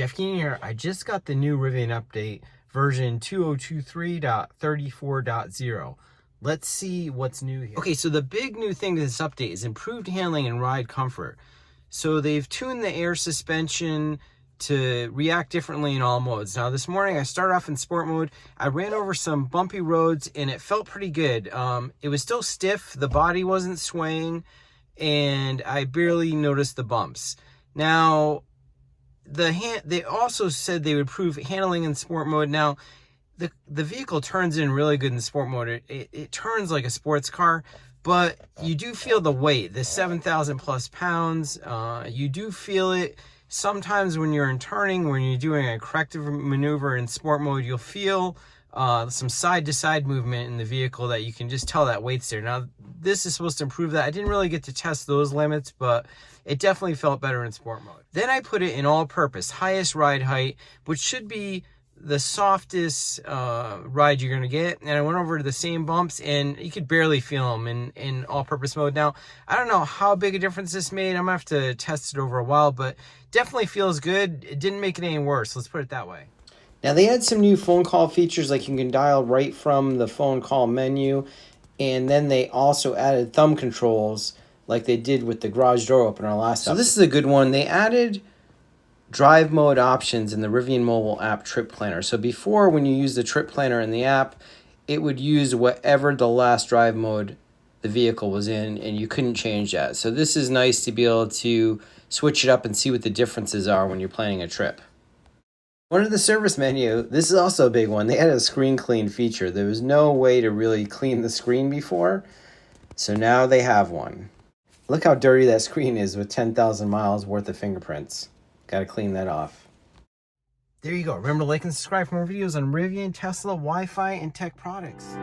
Jeff Keenan here. I just got the new Rivian update, version 2023.34.0. Let's see what's new here. Okay, so the big new thing to this update is improved handling and ride comfort. So they've tuned the air suspension to react differently in all modes. Now this morning I started off in sport mode. I ran over some bumpy roads and it felt pretty good. It was still stiff, the body wasn't swaying, and I barely noticed the bumps. Now, they also said they would improve handling in sport mode. Now, the vehicle turns in really good in sport mode. It turns like a sports car, but you do feel the weight, the 7,000 plus pounds. You do feel it sometimes when you're in turning, when you're doing a corrective maneuver in sport mode. You'll feel some side-to-side movement in the vehicle that you can just tell that weight's there. Now, this is supposed to improve that. I didn't really get to test those limits, but it definitely felt better in sport mode. Then I put it in all-purpose, highest ride height, which should be the softest ride you're going to get. And I went over to the same bumps, and you could barely feel them in all-purpose mode. Now, I don't know how big a difference this made. I'm going to have to test it over a while, but definitely feels good. It didn't make it any worse. Let's put it that way. Now, they had some new phone call features, like you can dial right from the phone call menu, and then they also added thumb controls like they did with the garage door opener last time. So this is a good one. They added drive mode options in the Rivian mobile app trip planner. So before, when you use the trip planner in the app, it would use whatever the last drive mode the vehicle was in, and you couldn't change that. So this is nice to be able to switch it up and see what the differences are when you're planning a trip. Under the service menu, this is also a big one. They had a screen clean feature. There was no way to really clean the screen before, so now they have one. Look how dirty that screen is with 10,000 miles worth of fingerprints. Got to clean that off. There you go. Remember to like and subscribe for more videos on Rivian, Tesla, Wi-Fi, and tech products.